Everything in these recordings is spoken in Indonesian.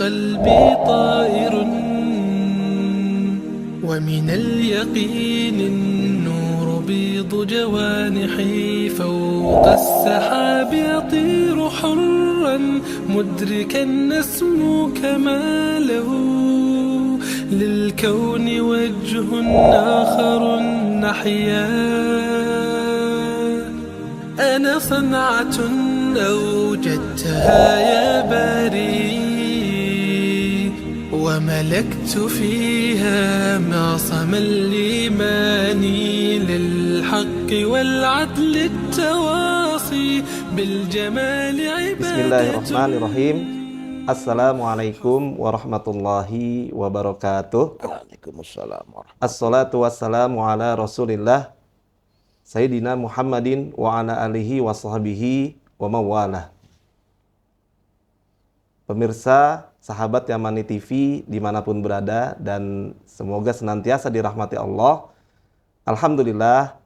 قلبي طائر ومن اليقين النور بيض جوانحي فوق السحاب يطير حرا مدركا نسمو كماله للكون وجه آخر نحيا أنا صنعة أوجدتها يا باري وملكت فيها معصم الإيمان للحق والعدل التواصي بالجمال عبادة. Bismillahirrahmanirrahim. Assalamualaikum warahmatullahi wabarakatuh. Waalaikumsalam warahmatullahi. Assalatu wassalamu ala rasulillah Sayyidina Muhammadin wa ala alihi wa sahbihi wa mawalah. Pemirsa, sahabat Yamani TV dimanapun berada dan semoga senantiasa dirahmati Allah. Alhamdulillah,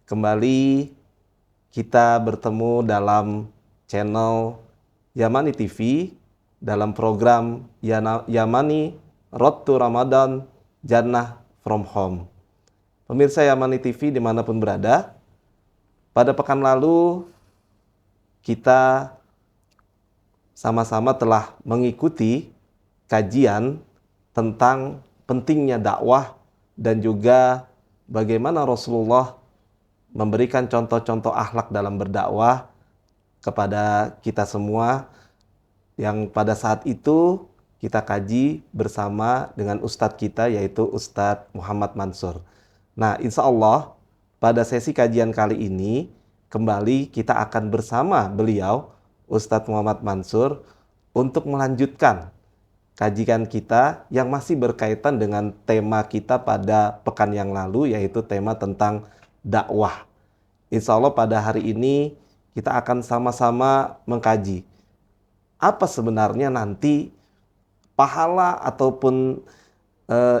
kembali kita bertemu dalam channel Yamani TV dalam program Yamani Road to Ramadan Jannah from Home. Pemirsa Yamani TV dimanapun berada, pada pekan lalu kita sama-sama telah mengikuti kajian tentang pentingnya dakwah dan juga bagaimana Rasulullah memberikan contoh-contoh akhlak dalam berdakwah kepada kita semua yang pada saat itu kita kaji bersama dengan Ustadz kita yaitu Ustadz Muhammad Mansur. Nah, insya Allah pada sesi kajian kali ini kembali kita akan bersama beliau Ustadz Muhammad Mansur untuk melanjutkan kajian kita yang masih berkaitan dengan tema kita pada pekan yang lalu yaitu tema tentang dakwah. Insya Allah pada hari ini kita akan sama-sama mengkaji apa sebenarnya nanti pahala ataupun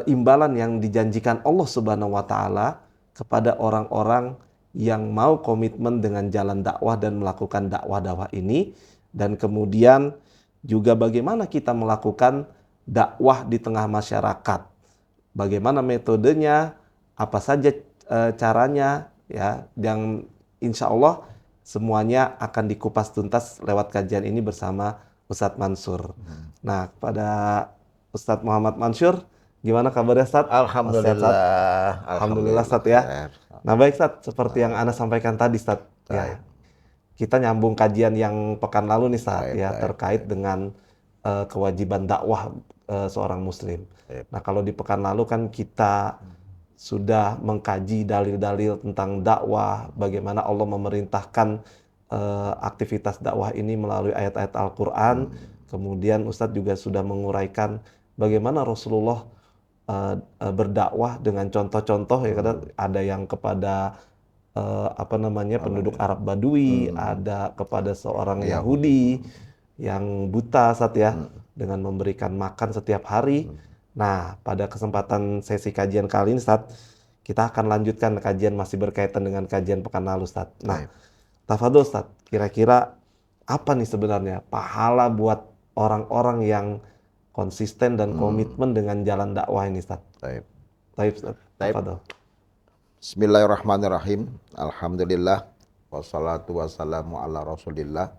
imbalan yang dijanjikan Allah Subhanahu wa taala kepada orang-orang yang mau komitmen dengan jalan dakwah dan melakukan dakwah-dakwah ini, dan kemudian juga bagaimana kita melakukan dakwah di tengah masyarakat. Bagaimana metodenya, apa saja caranya ya, yang insya Allah semuanya akan dikupas tuntas lewat kajian ini bersama Ustadz Mansur. Nah, pada Ustadz Muhammad Mansur, gimana kabarnya Ustadz? Alhamdulillah. Alhamdulillah Ustadz ya. Nah baik Ustadz, seperti yang Anda sampaikan tadi Ustadz, ya, kita nyambung kajian yang pekan lalu nih Ustadz ya, terkait dengan kewajiban dakwah seorang muslim. Nah kalau di pekan lalu kan kita sudah mengkaji dalil-dalil tentang dakwah, bagaimana Allah memerintahkan aktivitas dakwah ini melalui ayat-ayat Al-Quran. Kemudian Ustadz juga sudah menguraikan bagaimana Rasulullah berdakwah dengan contoh-contoh ya, kadang ada yang kepada penduduk Arab Badui, ada kepada seorang Yahudi yang buta saat ya, dengan memberikan makan setiap hari. Nah, pada kesempatan sesi kajian kali ini Ustadz, kita akan lanjutkan kajian masih berkaitan dengan kajian pekan lalu Ustadz. Nah, tafadhol Ustadz, kira-kira apa nih sebenarnya pahala buat orang-orang yang konsisten dan komitmen dengan jalan dakwah ini Ustaz? Baik Ustaz. Bismillahirrahmanirrahim. Alhamdulillah. Wassalatu wassalamu ala rasulillah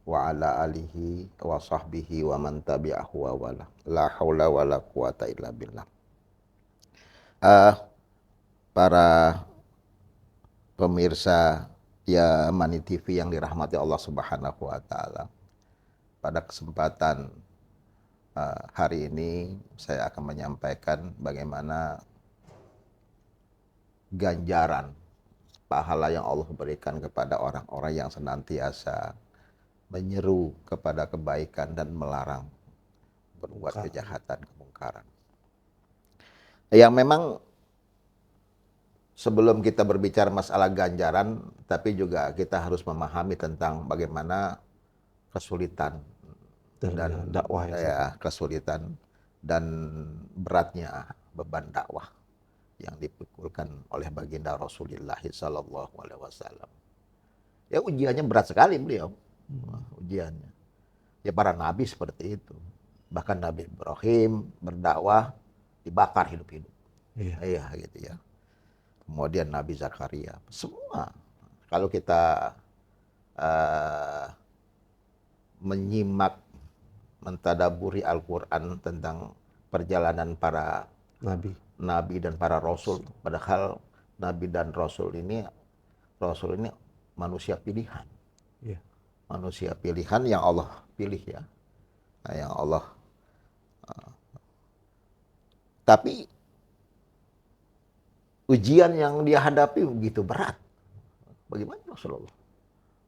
wa ala alihi wa sahbihi wa man tabi'ahu wa wala. La hawla wa la quwata illa billah. Para pemirsa Yamani TV yang dirahmati Allah Subhanahu wa taala. Pada kesempatan hari ini saya akan menyampaikan bagaimana ganjaran pahala yang Allah berikan kepada orang-orang yang senantiasa menyeru kepada kebaikan dan melarang berbuat kejahatan, kemungkaran. Yang memang sebelum kita berbicara masalah ganjaran, tapi juga kita harus memahami tentang bagaimana kesulitan dan dakwah ya, kesulitan dan beratnya beban dakwah yang dipikulkan oleh baginda Rasulullah sallallahu alaihi wasallam. Ya ujiannya berat sekali beliau. Ujiannya. Ya para nabi seperti itu. Bahkan Nabi Ibrahim berdakwah dibakar hidup-hidup. Iya. Iya gitu ya. Kemudian Nabi Zakaria, semua. Kalau kita menyimak, mentadaburi Al-Quran tentang perjalanan para nabi dan para rasul, padahal nabi dan rasul ini manusia pilihan. Iya. Manusia pilihan yang Allah pilih ya. Nah, yang Allah tapi ujian yang dia hadapi begitu berat. Bagaimana Rasulullah?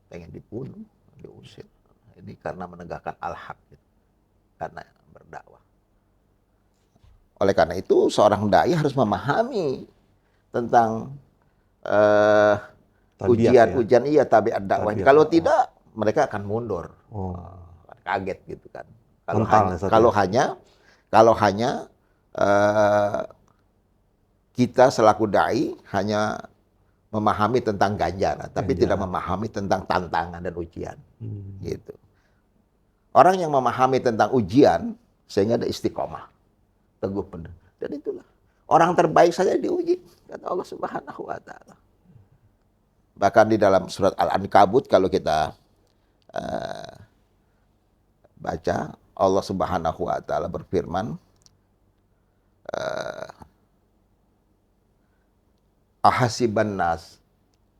Pengen dibunuh, diusir. Ini karena menegakkan al-haq, gitu. Karena berdakwah. Oleh karena itu, seorang dai harus memahami tentang ujian-ujian tabiat dakwah. Kalau tidak, mereka akan mundur. Kaget gitu kan. Kalau hanya kita selaku dai hanya memahami tentang ganjaran, tapi tidak memahami tentang tantangan dan ujian. Gitu. Orang yang memahami tentang ujian sehingga ada istiqomah, teguh benar. Dan itulah orang terbaik saja diuji, kata Allah Subhanahu wa taala. Bahkan di dalam surat Al-Ankabut kalau kita baca, Allah Subhanahu wa taala berfirman, ahasiban nas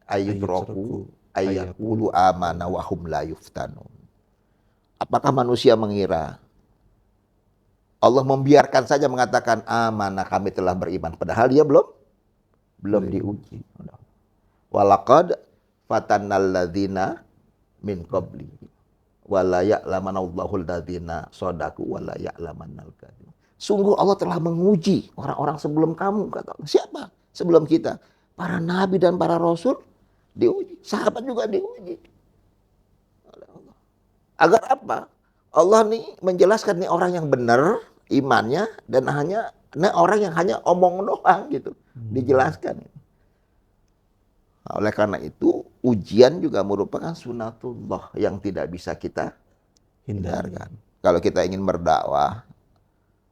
ayyutraku ayyaqulu amana wa hum la yuftanun. Apakah manusia mengira Allah membiarkan saja mengatakan amanah kami telah beriman, padahal dia belum diuji. Walaqad fatannal ladzina min qabli wala ya'lamanallahu alladzina shadaku wala ya'lamannal kadzibin. Sungguh Allah telah menguji orang-orang sebelum kamu, kata Allah. Siapa sebelum kita? Para nabi dan para rasul diuji, sahabat juga diuji. Agar apa? Allah nih menjelaskan nih orang yang benar imannya dan hanya orang yang hanya omong doang gitu. Dijelaskan. Oleh karena itu ujian juga merupakan sunatullah yang tidak bisa kita hindarkan. Kalau kita ingin berdakwah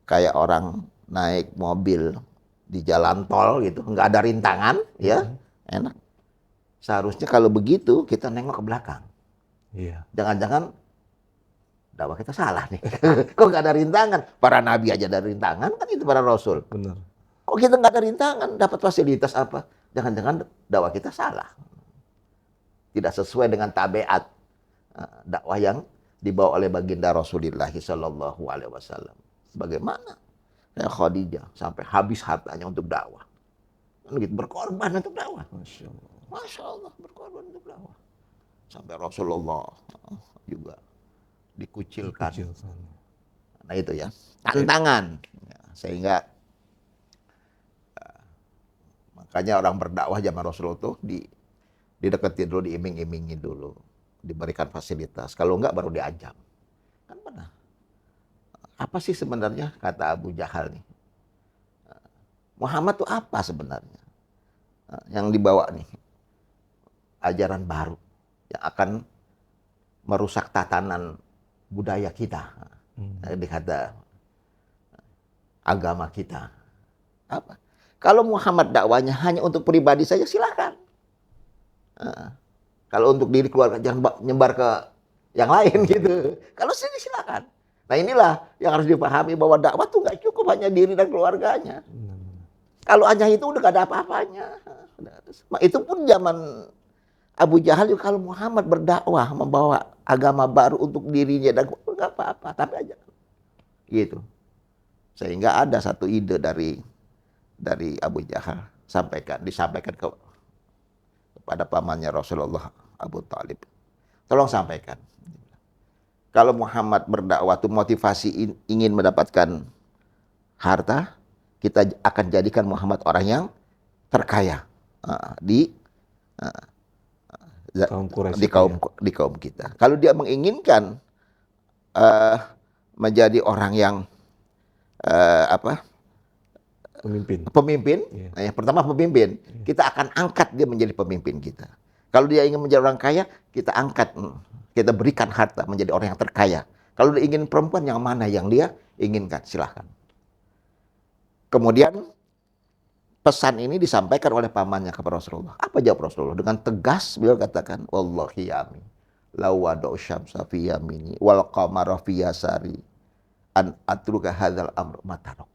kayak orang naik mobil di jalan tol gitu, nggak ada rintangan, ya enak. Seharusnya kalau begitu kita nengok ke belakang. Iya. Jangan-jangan dakwah kita salah nih. Kok nggak ada rintangan? Para nabi aja ada rintangan, kan itu para rasul. Benar. Kok kita nggak ada rintangan? Dapat fasilitas apa? Jangan-jangan dakwah kita salah. Tidak sesuai dengan tabiat dakwah yang dibawa oleh baginda Rasulullah Shallallahu Alaihi Wasallam. Bagaimana? Ya Khadijah sampai habis hartanya untuk dakwah. Gitu, berkorban untuk dakwah. Masya Allah, berkorban untuk dakwah. Sampai Rasulullah juga dikucilkan. Nah itu ya, tantangan. Ya, sehingga makanya orang berdakwah zaman Rasulullah tuh dideketin dulu, diiming-imingi dulu, diberikan fasilitas. Kalau enggak baru diancam. Kan pernah. Apa sih sebenarnya kata Abu Jahal nih? Muhammad tuh apa sebenarnya? Yang dibawa nih ajaran baru yang akan merusak tatanan budaya kita. Dikata agama kita. Apa? Kalau Muhammad dakwanya hanya untuk pribadi saja silakan. Kalau untuk diri keluarga jangan nyebar ke yang lain gitu. Kalau sini silakan. Nah inilah yang harus dipahami bahwa dakwah tuh nggak cukup hanya diri dan keluarganya. Kalau hanya itu udah gak ada apa-apanya. Itu pun zaman Abu Jahal juga kalau Muhammad berdakwah membawa agama baru untuk dirinya dan nggak apa-apa, tapi aja gitu. Sehingga ada satu ide dari Abu Jahal disampaikan kepada pamannya Rasulullah Abu Talib. Tolong sampaikan. Kalau Muhammad berdakwah itu motivasi ingin mendapatkan harta, kita akan jadikan Muhammad orang yang terkaya di kaum kita. Kalau dia menginginkan menjadi orang yang pemimpin, yang pertama pemimpin, kita akan angkat dia menjadi pemimpin kita. Kalau dia ingin menjadi orang kaya, kita angkat, kita berikan harta menjadi orang yang terkaya. Kalau dia ingin perempuan, yang mana yang dia inginkan, silahkan. Kemudian pesan ini disampaikan oleh pamannya kepada Rasulullah. Apa jawab Rasulullah? Dengan tegas beliau katakan, wallahi yami, law wada'u syamsa fi yamini wal qamara fi yasari an atruka hadzal amr matarok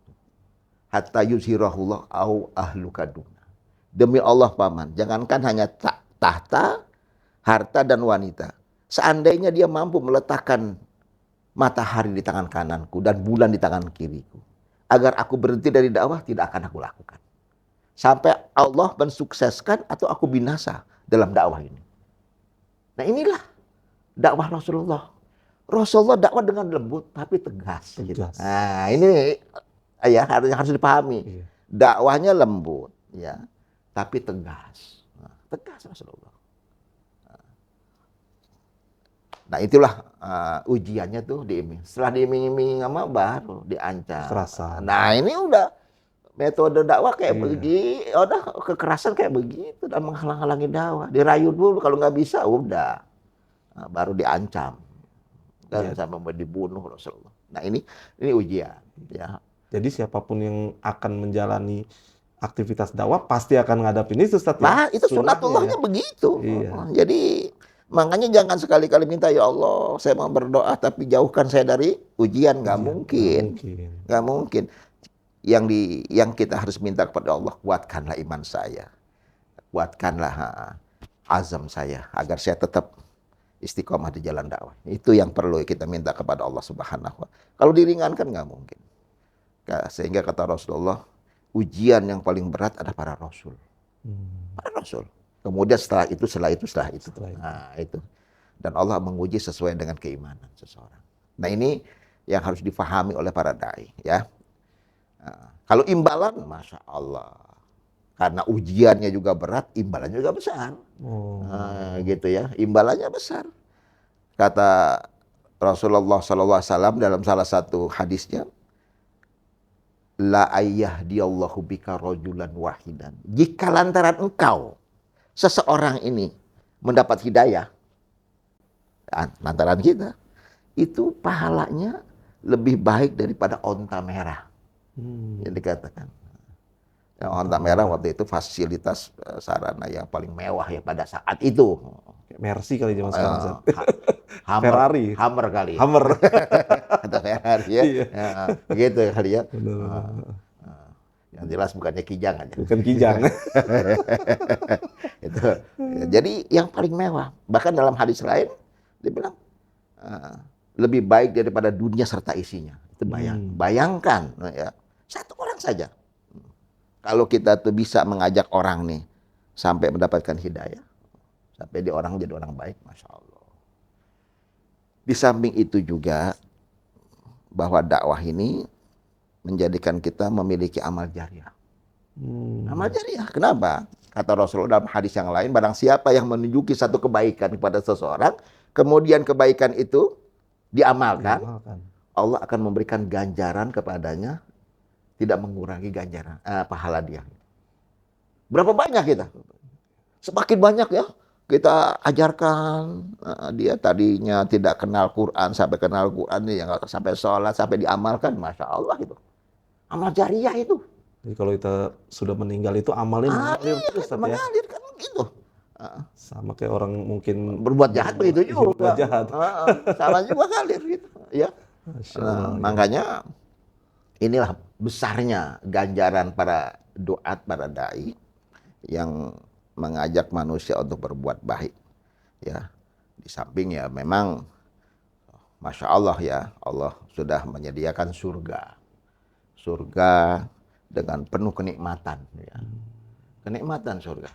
hatta yuzhirahullah au ahlukaduna. Demi Allah paman, jangankan hanya tahta, harta dan wanita. Seandainya dia mampu meletakkan matahari di tangan kananku dan bulan di tangan kiriku, agar aku berhenti dari dakwah, tidak akan aku lakukan. Sampai Allah mensukseskan atau aku binasa dalam dakwah ini. Nah inilah dakwah Rasulullah. Rasulullah dakwah dengan lembut tapi tegas. Gitu. Nah ini ya harus dipahami. Iya. Dakwahnya lembut, ya, tapi tegas. Nah, tegas Rasulullah. Nah itulah ujiannya tuh diiming. Setelah diiming-iming sama baru diancam. Kekerasan. Nah ini udah metode dakwah kayak begini, udah kekerasan kayak begitu dan menghalang-halangi dakwah. Dirayu dulu, kalau nggak bisa udah baru diancam dan sampai dibunuh Rasulullah. Nah ini ujian. Ya. Jadi siapapun yang akan menjalani aktivitas dakwah pasti akan ngadapin itu, Ustaz. Nah itu sunatullahnya begitu. Iya. Jadi makanya jangan sekali-kali minta, ya Allah, saya mau berdoa tapi jauhkan saya dari ujian. Nggak mungkin. Nggak mungkin. Yang kita harus minta kepada Allah, kuatkanlah iman saya. Kuatkanlah azam saya agar saya tetap istiqomah di jalan dakwah. Itu yang perlu kita minta kepada Allah Subhanahu wa Ta'ala. Kalau diringankan nggak mungkin. Sehingga kata Rasulullah, ujian yang paling berat ada para rasul. Para rasul. Kemudian setelah itu. Nah, itu. Dan Allah menguji sesuai dengan keimanan seseorang. Nah, ini yang harus difahami oleh para dai, ya. Nah, kalau imbalan, masya Allah, karena ujiannya juga berat, imbalannya juga besar. Nah, gitu ya, imbalannya besar. Kata Rasulullah SAW dalam salah satu hadisnya, la ayyahdiyallahu bika rajulan wahidan. Jika lantaran engkau seseorang ini mendapat hidayah, lantaran kita, itu pahalanya lebih baik daripada onta merah. Yang dikatakan. Yang onta merah waktu itu fasilitas sarana yang paling mewah ya pada saat itu. Mercy kali zaman sekarang. Ferrari. Hummer kali. Hummer. Atau Ferrari ya. Iya. Begitu kali ya. Yang jelas bukannya kijang aja. Bukan kijang. Itu. Jadi yang paling mewah. Bahkan dalam hadis lain dia bilang lebih baik daripada dunia serta isinya. Itu bayangkan ya. Satu orang saja. Kalau kita tuh bisa mengajak orang nih sampai mendapatkan hidayah, sampai dia orang jadi orang baik, masya Allah. Di samping itu juga bahwa dakwah ini menjadikan kita memiliki amal jariah. Amal jariah, kenapa? Kata Rasulullah dalam hadis yang lain, barang siapa yang menunjuki satu kebaikan kepada seseorang, kemudian kebaikan itu diamalkan, Allah akan memberikan ganjaran kepadanya, tidak mengurangi ganjaran pahala dia. Berapa banyak kita? Semakin banyak ya kita ajarkan, dia tadinya tidak kenal Quran sampai kenal Quran, yang sampai sholat sampai diamalkan, masya Allah itu amal jariah itu. Jadi kalau kita sudah meninggal itu amalnya mengalir terus, mengalir kan gitu. Sama kayak orang mungkin berbuat jahat begitu juga. Berbuat jahat. Sama juga ngalir gitu. Ya. Makanya inilah besarnya ganjaran para duat, para dai yang mengajak manusia untuk berbuat baik. Ya, di samping ya memang, masya Allah ya, Allah sudah menyediakan surga dengan penuh kenikmatan. Ya. Kenikmatan surga.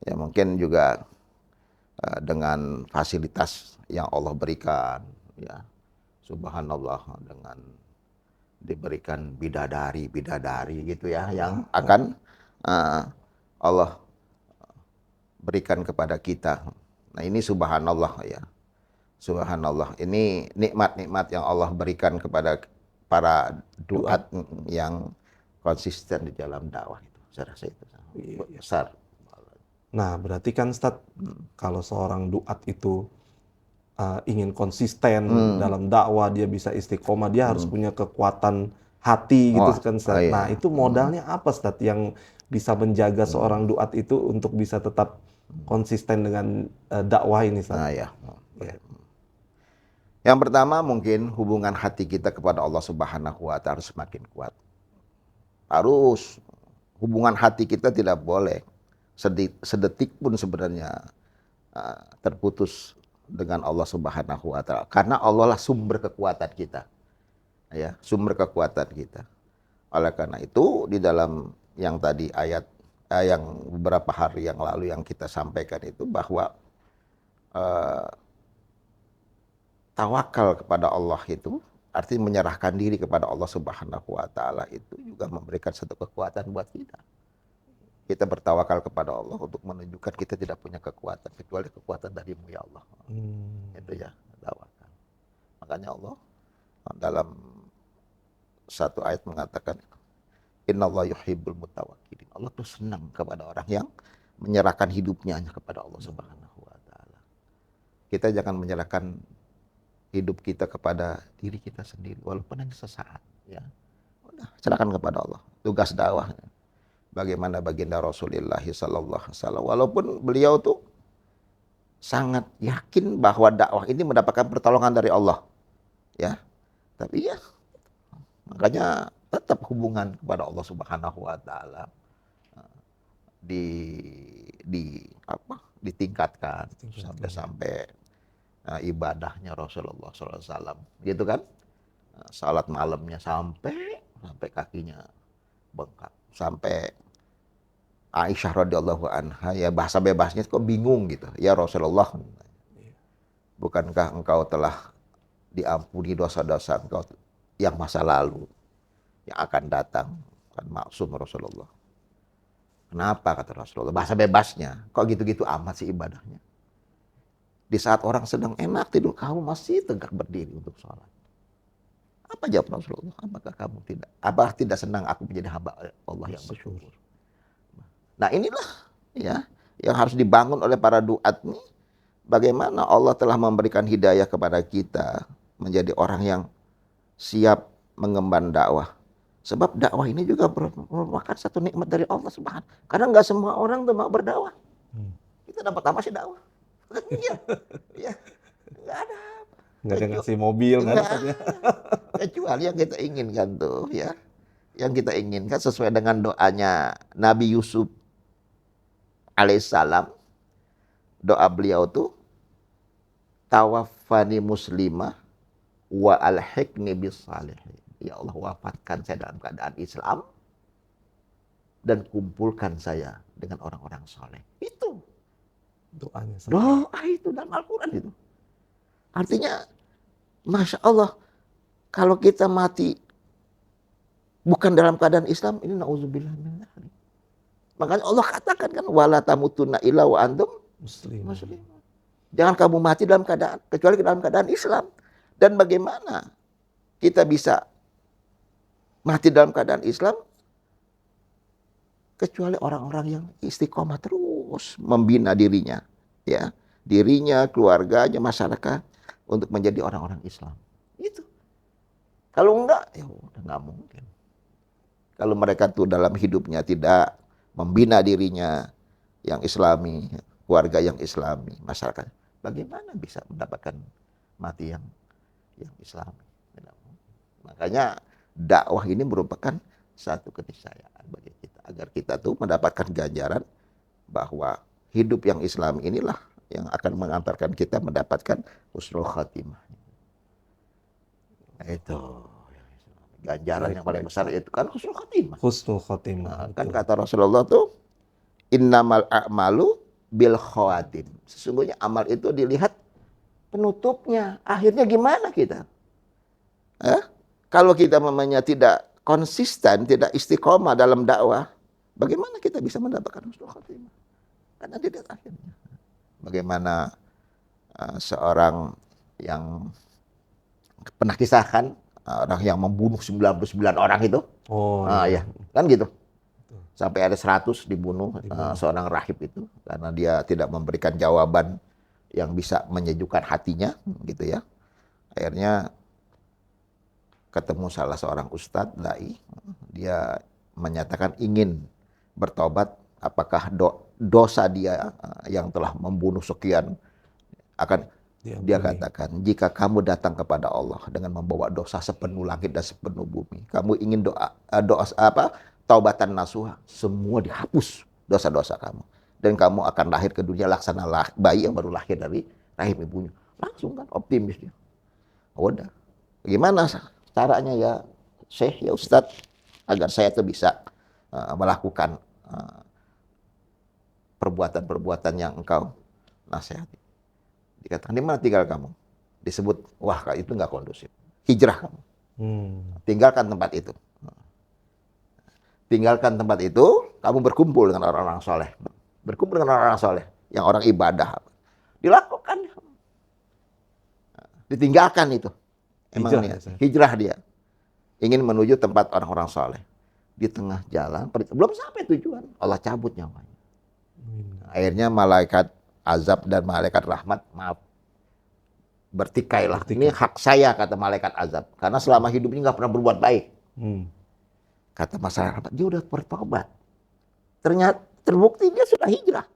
Ya mungkin juga dengan fasilitas yang Allah berikan. Ya, subhanallah, dengan diberikan bidadari gitu ya, yang akan Allah berikan kepada kita. Nah ini subhanallah ya. Subhanallah, ini nikmat-nikmat yang Allah berikan kepada para duat yang konsisten di dalam dakwah itu. Saya rasa itu besar. Nah berarti kan Ustaz, kalau seorang duat itu ingin konsisten dalam dakwah, dia bisa istiqomah, dia harus punya kekuatan hati gitu kan Ustaz. Iya. Nah, itu modalnya apa Ustaz yang bisa menjaga seorang duat itu untuk bisa tetap konsisten dengan dakwah ini Ustaz? Nah, ya. Yang pertama mungkin hubungan hati kita kepada Allah Subhanahu wa taala harus semakin kuat. Harus hubungan hati kita tidak boleh sedetik pun sebenarnya terputus dengan Allah Subhanahu wa taala. Karena Allah lah sumber kekuatan kita. Ya, sumber kekuatan kita. Oleh karena itu di dalam yang tadi ayat yang beberapa hari yang lalu yang kita sampaikan itu bahwa tawakal kepada Allah itu artinya menyerahkan diri kepada Allah Subhanahu wa taala itu juga memberikan satu kekuatan buat kita. Kita bertawakal kepada Allah untuk menunjukkan kita tidak punya kekuatan kecuali kekuatan darimu ya Allah. Itu ya, tawakal. Makanya Allah dalam satu ayat mengatakan innallaha yuhibbul mutawakkilin. Allah tuh senang kepada orang yang menyerahkan hidupnya hanya kepada Allah Subhanahu wa taala. Kita jangan menyerahkan hidup kita kepada diri kita sendiri walaupun hanya sesaat ya. Udah, serahkan kepada Allah. Tugas dakwahnya. Bagaimana baginda Rasulullah sallallahu alaihi wasallam walaupun beliau tuh sangat yakin bahwa dakwah ini mendapatkan pertolongan dari Allah. Ya. Tapi ya makanya tetap hubungan kepada Allah Subhanahu wa taala ditingkatkan sampai ibadahnya Rasulullah SAW, gitu kan? Salat malamnya sampai kakinya bengkak, sampai Aisyah radhiyallahu anha ya bahasa bebasnya kok bingung gitu, ya Rasulullah, bukankah engkau telah diampuni dosa-dosa engkau yang masa lalu, yang akan datang, kan maksum Rasulullah. Kenapa kata Rasulullah? Bahasa bebasnya, kok gitu-gitu amat sih ibadahnya? Di saat orang sedang enak tidur, kamu masih tegak berdiri untuk sholat. Apa jawab Rasulullah? Apakah tidak senang aku menjadi hamba Allah yang bersyukur? Nah inilah ya yang harus dibangun oleh para duat ini. Bagaimana Allah telah memberikan hidayah kepada kita menjadi orang yang siap mengemban dakwah. Sebab dakwah ini juga merupakan satu nikmat dari Allah Subhanahu. Karena nggak semua orang tuh mau berdakwah. Kita dapat apa sih dakwah? Ya, nggak ada. Nggak ada ngasih mobil, nggak ada. Kecuali yang kita inginkan tuh, ya. Yang kita inginkan sesuai dengan doanya Nabi Yusuf alaihissalam. Doa beliau tuh, tawaffani muslimah wa alhiqni bis salihin. Ya Allah, wafatkan saya dalam keadaan Islam dan kumpulkan saya dengan orang-orang soleh. Itu doanya. Doa itu dalam Al-Quran itu. Artinya, Masya Allah, kalau kita mati bukan dalam keadaan Islam, ini na'udzubillah min dzalik. Makanya Allah katakan kan, wala tamutunna illa wa antum muslimun. Jangan kamu mati dalam keadaan, kecuali dalam keadaan Islam. Dan bagaimana kita bisa mati dalam keadaan Islam? Kecuali orang-orang yang istiqomah terus membina dirinya, ya, dirinya, keluarganya, masyarakat untuk menjadi orang-orang Islam. Itu. Kalau enggak, ya udah nggak mungkin. Kalau mereka tuh dalam hidupnya tidak membina dirinya yang Islami, keluarga yang Islami, masyarakat, bagaimana bisa mendapatkan mati yang Islami? Makanya dakwah ini merupakan satu keniscayaan bagi kita agar kita tuh mendapatkan ganjaran bahwa hidup yang Islam inilah yang akan mengantarkan kita mendapatkan husnul khatimah. Itu ganjaran yang paling besar itu kan husnul khatimah. Husnul khatimah. Nah, kan kata Rasulullah tuh innamal a'malu bil khawatim. Sesungguhnya amal itu dilihat penutupnya. Akhirnya gimana kita? Kalau kita memangnya tidak konsisten, tidak istiqomah dalam dakwah, bagaimana kita bisa mendapatkan husnul khatimah? Karena dilihat akhirnya. Bagaimana seorang yang pernah kisahkan, orang yang membunuh 99 orang itu. Ya, kan gitu. Sampai ada 100 dibunuh seorang rahib itu karena dia tidak memberikan jawaban yang bisa menyejukkan hatinya, gitu ya. Akhirnya ketemu salah seorang ustadz dai, dia menyatakan ingin bertobat, apakah dosa dia yang telah membunuh sekian akan dia katakan, jika kamu datang kepada Allah dengan membawa dosa sepenuh langit dan sepenuh bumi, kamu ingin taubatan nasuha, semua dihapus dosa-dosa kamu, dan kamu akan lahir ke dunia laksana bayi yang baru lahir dari rahim ibunya. Langsung kan optimis dia. Udah, gimana caranya ya Syekh, ya Ustadz, agar saya tuh bisa melakukan perbuatan-perbuatan yang engkau nasihati. Dikatakan, di mana tinggal kamu? Disebut, wah itu nggak kondusif. Hijrah kamu. Tinggalkan tempat itu. Tinggalkan tempat itu, kamu berkumpul dengan orang-orang soleh. Berkumpul dengan orang-orang soleh, yang orang ibadah. Dilakukan. Ditinggalkan itu. Emang hijrah dia. Ingin menuju tempat orang-orang soleh. Di tengah jalan, belum sampai tujuan, Allah cabut nyawanya. Akhirnya malaikat azab dan malaikat rahmat, maaf, bertikailah. Ini hak saya, kata malaikat azab. Karena selama hidupnya nggak pernah berbuat baik. Kata malaikat rahmat, dia udah bertobat. Ternyata terbukti dia sudah hijrah.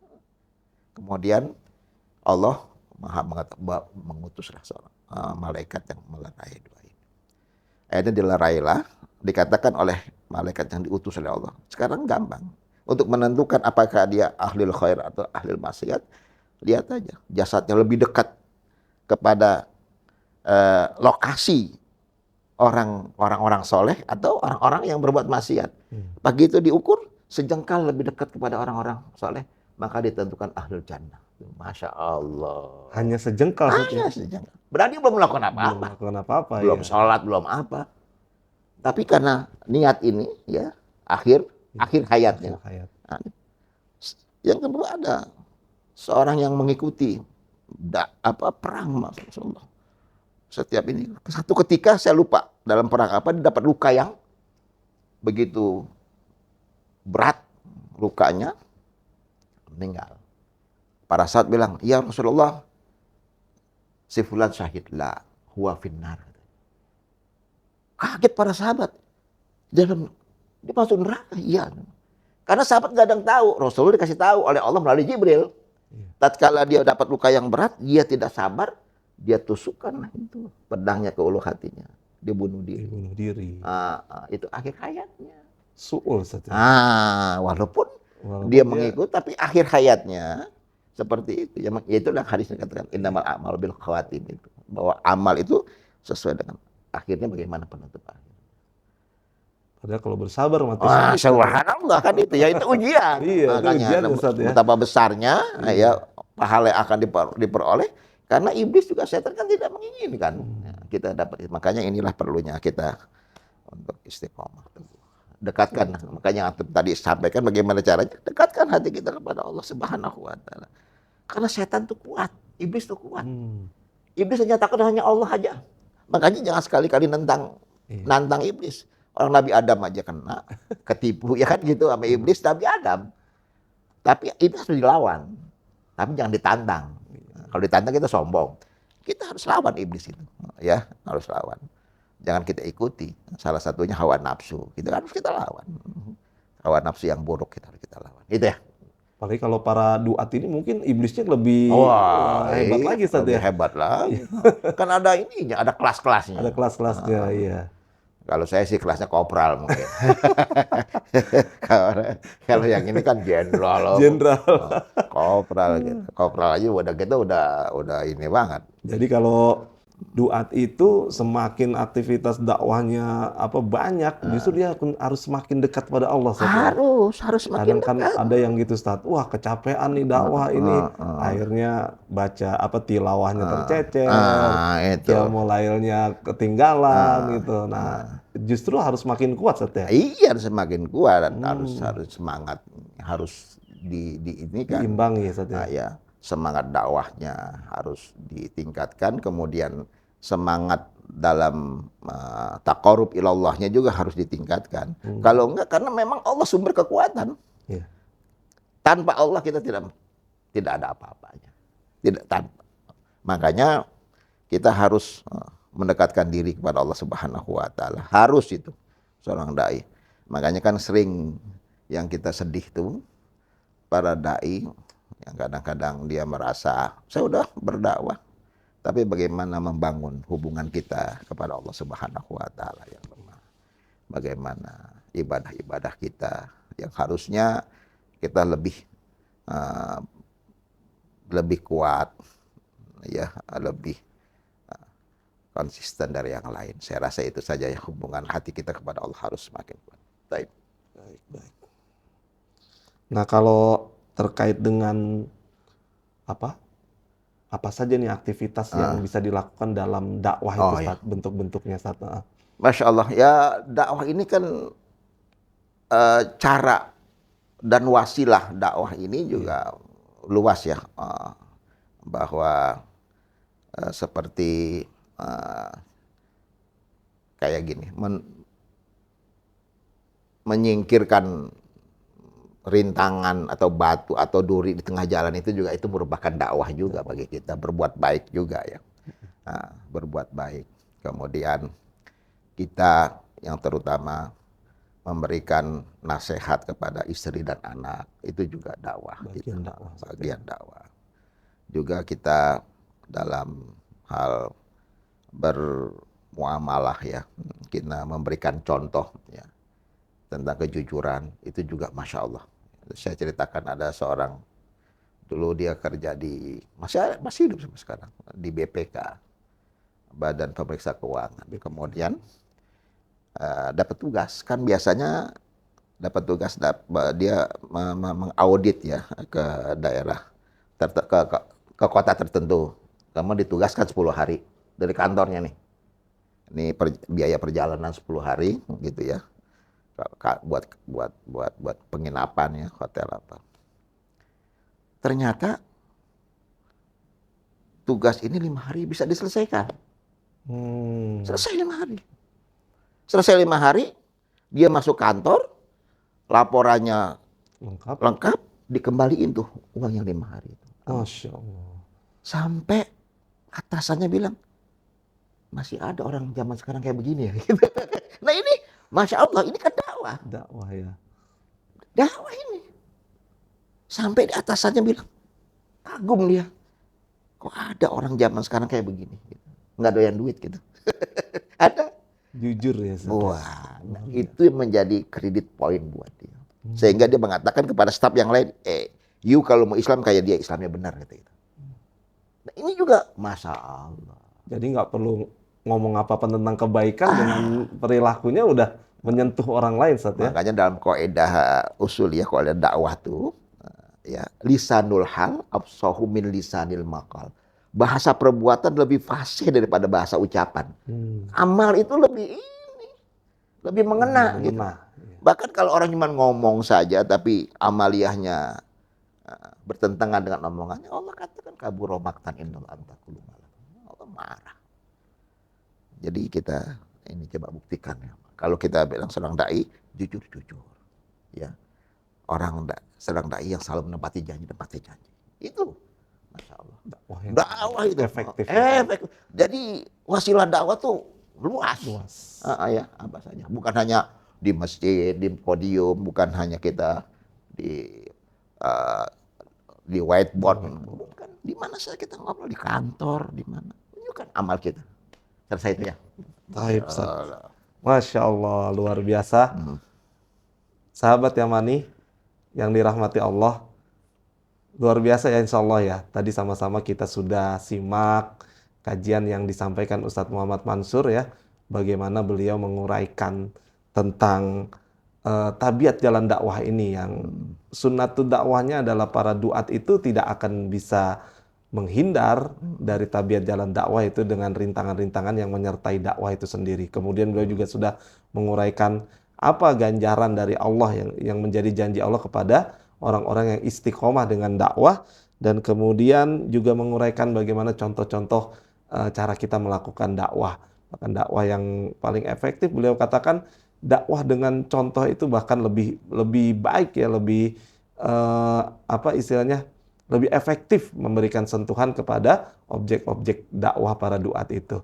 Kemudian Allah mengutuslah seorang malaikat yang melerai dua ini. Akhirnya dilerailah, dikatakan oleh malaikat yang diutus oleh Allah. Sekarang gampang. Untuk menentukan apakah dia ahlil khair atau ahlil maksiat, lihat aja, jasadnya lebih dekat kepada lokasi orang-orang soleh atau orang-orang yang berbuat maksiat. Begitu diukur, sejengkal lebih dekat kepada orang-orang soleh, maka ditentukan ahlul jannah. Masya Allah. Hanya sejengkal. Hanya sejengkal. Berarti belum melakukan apa-apa. Belum sholat, belum apa. Tapi karena niat ini, ya akhir hayatnya. Yang kedua ada seorang yang mengikuti perang, Rasulullah. Setiap ini, satu ketika saya lupa dalam perang apa, dia dapat luka yang begitu berat, lukanya, meninggal. Para sahabat bilang, ya Rasulullah, si fulan syahid, la huwa finnar. Kaget para sahabat. Dia masuk neraka, iya. Karena sahabat nggak ada yang tahu. Rasulullah dikasih tahu oleh Allah melalui Jibril. Tatkala dia dapat luka yang berat, dia tidak sabar, dia tusukkan itu pedangnya ke ulu hatinya. Dia bunuh diri. Itu akhir hayatnya. Su'ul saja. Walaupun dia mengikut, tapi akhir hayatnya seperti itu. Ya itulah hadis yang katakan innamal a'malu bil khawatim itu. Bahwa amal itu sesuai dengan akhirnya bagaimana penutup akhir. Padahal kalau bersabar mati subhanallah kan itu ya, itu ujian. Makanya betapa besarnya ya pahala yang akan diperoleh, karena iblis juga setan kan tidak menginginkan kita dapat. Makanya inilah perlunya kita untuk istiqomah. Dekatkan, makanya tadi sampaikan bagaimana caranya, dekatkan hati kita kepada Allah Subhanahu wa taala. Karena setan itu kuat, iblis itu kuat. Iblis hanya takut hanya Allah aja. Makanya jangan sekali-kali nantang iblis. Orang Nabi Adam aja kena, ketipu ya kan gitu sama iblis, Nabi Adam. Tapi itu harus dilawan. Tapi jangan ditantang. Kalau ditantang kita sombong. Kita harus lawan iblis itu, ya, harus lawan. Jangan kita ikuti. Salah satunya hawa nafsu. Kita harus kita lawan. Hawa nafsu yang buruk kita lawan. Itu ya. Apalagi kalau para duat ini mungkin iblisnya lebih hebat lagi, Ustaz, ya. Hebat lagi. Kan ada ininya, ada kelas-kelasnya. Ada kelas-kelasnya, iya. Kalau saya sih kelasnya kopral mungkin. Kalau yang ini kan jenderal. Kopral gitu. Kopral aja udah ini banget. Jadi kalau duat itu semakin aktivitas dakwahnya banyak, justru dia harus semakin dekat pada Allah. Harus semakin dekat. Kan ada yang gitu, Ustaz. Wah, kecapean nih dakwah ini. Akhirnya baca tilawahnya tercecer. Qiyamulailnya ketinggalan gitu. Nah, justru harus makin kuat, Ustaz, ya. Iya, harus semakin kuat dan harus semangat, harus diimbangi, Ustaz, ya. Ya. Semangat dakwahnya harus ditingkatkan, kemudian semangat dalam taqarrub ilallahnya juga harus ditingkatkan. Kalau enggak, karena memang Allah sumber kekuatan. Tanpa Allah kita tidak ada apa-apanya. Makanya kita harus mendekatkan diri kepada Allah Subhanahu wa taala. Harus itu seorang dai. Makanya kan sering yang kita sedih tuh para dai yang kadang-kadang dia merasa saya udah berdakwah, tapi bagaimana membangun hubungan kita kepada Allah Subhanahu wa taala yang lemah. Bagaimana ibadah-ibadah kita yang harusnya kita lebih kuat, ya, lebih konsisten dari yang lain. Saya rasa itu saja ya, hubungan hati kita kepada Allah harus semakin kuat. Baik. Baik. Nah, kalau terkait dengan apa saja nih aktivitas yang bisa dilakukan dalam dakwah itu, Ustaz, bentuk-bentuknya, Ustaz? Masya Allah, ya dakwah ini kan cara dan wasilah dakwah ini juga luas ya, bahwa seperti kayak gini, menyingkirkan rintangan atau batu atau duri di tengah jalan itu juga itu merupakan dakwah juga bagi kita, berbuat baik juga ya. Nah, berbuat baik. Kemudian kita yang terutama memberikan nasihat kepada istri dan anak, itu juga dakwah. Bagian dakwah. Juga kita dalam hal bermuamalah ya, kita memberikan contoh ya tentang kejujuran, itu juga Masya Allah. Saya ceritakan ada seorang, dulu dia kerja di, masih hidup sampai sekarang, di BPK, Badan Pemeriksa Keuangan. Kemudian dapat tugas, kan biasanya dapat tugas, dia mengaudit ya ke daerah, ke kota tertentu. Kemudian ditugaskan 10 hari dari kantornya nih. Ini biaya perjalanan 10 hari gitu ya. Buat penginapan ya, hotel apa. Ternyata tugas ini 5 hari bisa diselesaikan. Selesai 5 hari. Selesai 5 hari, dia masuk kantor, laporannya lengkap, dikembaliin tuh uang yang 5 hari itu. Masya Allah. Sampai atasannya bilang, masih ada orang zaman sekarang kayak begini ya. Nah ini, Masya Allah, ini kan dakwah. Dakwah ya. Dakwah ini. Sampai atasannya bilang, kagum dia. Kok ada orang zaman sekarang kayak begini? Nggak doyan duit gitu. Ada. Jujur ya. Wah, nah itu yang menjadi kredit poin buat dia. Sehingga dia mengatakan kepada staf yang lain, you kalau mau Islam kayak dia, Islamnya benar gitu. Nah ini juga Masya Allah. Jadi nggak perlu ngomong apa-apa tentang kebaikan, dengan perilakunya udah menyentuh orang lain, Ustaz, ya. Makanya dalam kaidah usul ya, kaidah dakwah tuh ya, lisanul hal afsahu min lisanil maqal. Bahasa perbuatan lebih fasih daripada bahasa ucapan. Amal itu lebih mengena gitu. Bahkan kalau orang cuma ngomong saja tapi amaliyahnya bertentangan dengan omongannya, Allah katakan kabura maqtan indal antaqulu malam. Allah marah. Jadi kita ini coba buktikan ya. Kalau kita bilang seorang dai jujur. Ya. Sedang dai yang selalu menepati janji. Itu Masya Allah. Dakwah itu efektif. Jadi wasilah dakwah tuh luas. Ya, apa saja. Bukan hanya di masjid, di podium, bukan hanya kita di whiteboard. Bukan. Di mana saja kita ngobrol, di kantor, di mana. Itu kan amal kita. Selesai itu ya. Taib, Masya Allah, luar biasa. Sahabat Yamani yang dirahmati Allah, luar biasa ya, insya Allah ya. Tadi sama-sama kita sudah simak kajian yang disampaikan Ustadz Muhammad Mansur ya, bagaimana beliau menguraikan tentang tabiat jalan dakwah ini, yang sunnatul dakwahnya adalah para duat itu tidak akan bisa menghindar dari tabiat jalan dakwah itu dengan rintangan-rintangan yang menyertai dakwah itu sendiri. Kemudian beliau juga sudah menguraikan apa ganjaran dari Allah yang menjadi janji Allah kepada orang-orang yang istiqomah dengan dakwah, dan kemudian juga menguraikan bagaimana contoh-contoh cara kita melakukan dakwah. Bahkan dakwah yang paling efektif beliau katakan dakwah dengan contoh itu bahkan lebih baik ya, lebih apa istilahnya, lebih efektif memberikan sentuhan kepada objek-objek dakwah para duat itu.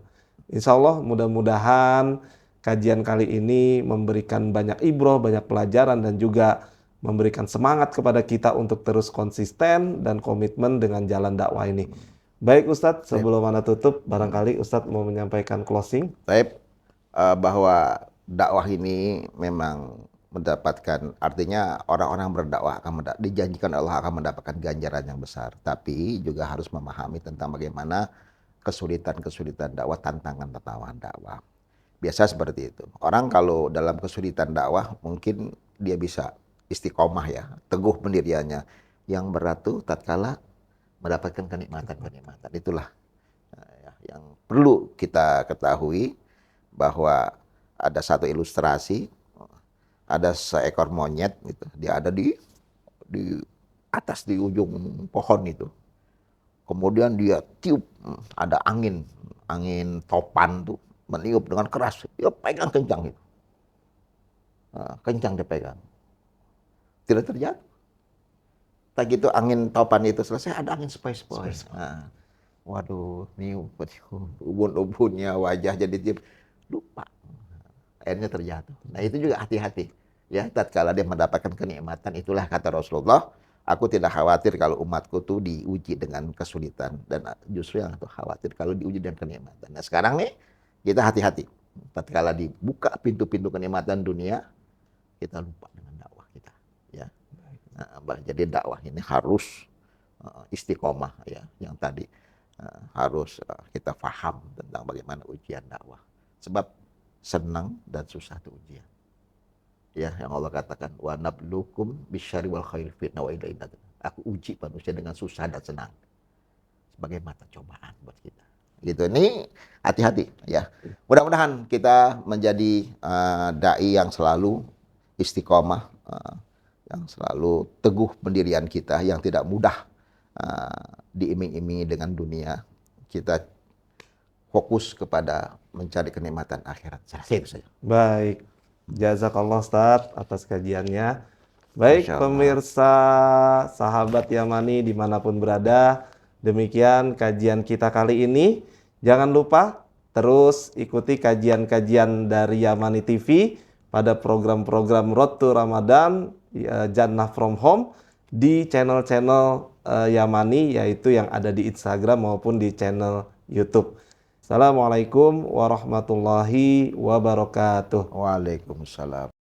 Insya Allah mudah-mudahan kajian kali ini memberikan banyak ibroh, banyak pelajaran, dan juga memberikan semangat kepada kita untuk terus konsisten dan komitmen dengan jalan dakwah ini. Baik Ustadz, sebelum Ana tutup, barangkali Ustadz mau menyampaikan closing. Baik, bahwa dakwah ini memang mendapatkan, artinya orang-orang berdakwah akan dijanjikan Allah akan mendapatkan ganjaran yang besar. Tapi juga harus memahami tentang bagaimana kesulitan-kesulitan dakwah, tantangan dakwah. Biasa seperti itu. Orang kalau dalam kesulitan dakwah mungkin dia bisa istiqomah ya, teguh pendiriannya. Yang berat tuh tatkala mendapatkan kenikmatan-kenikmatan. Itulah yang perlu kita ketahui, bahwa ada satu ilustrasi, ada seekor monyet gitu. Dia ada di atas di ujung pohon itu. Kemudian dia tiup, ada angin topan tuh meniup dengan keras. Dia pegang kencang itu. Kencang dia pegang. Tidak terjatuh. Tak gitu angin topan itu selesai, ada angin sepoi-sepoi. Waduh, ini ubun-ubunnya wajah jadi tiup, lupa. Akhirnya terjatuh. Nah itu juga hati-hati. Ya, tatkala dia mendapatkan kenikmatan, itulah kata Rasulullah, aku tidak khawatir kalau umatku tuh diuji dengan kesulitan, dan justru yang aku khawatir kalau diuji dengan kenikmatan. Nah sekarang nih kita hati-hati. Tatkala dibuka pintu-pintu kenikmatan dunia, kita lupa dengan dakwah kita. Ya, nah, jadi dakwah ini harus istiqomah ya, yang tadi harus kita paham tentang bagaimana ujian dakwah. Sebab senang dan susah itu ujian. Ya, yang Allah katakan, wa nabluukum bisyarri wal khairi fitnah wa ilaina. Aku uji manusia dengan susah dan senang sebagai mata cobaan buat kita. Gitu, ini hati-hati ya. Mudah-mudahan kita menjadi dai yang selalu istiqomah, yang selalu teguh pendirian kita, yang tidak mudah diiming-imingi dengan dunia. Kita fokus kepada mencari kenikmatan akhirat. Itu saja. Baik, jazakallah Ustadz atas kajiannya. Baik pemirsa sahabat Yamani dimanapun berada, demikian kajian kita kali ini. Jangan lupa terus ikuti kajian-kajian dari Yamani TV pada program-program Road to Ramadan, Jannah from Home, di channel-channel Yamani, yaitu yang ada di Instagram maupun di channel YouTube. Assalamualaikum warahmatullahi wabarakatuh. Waalaikumsalam.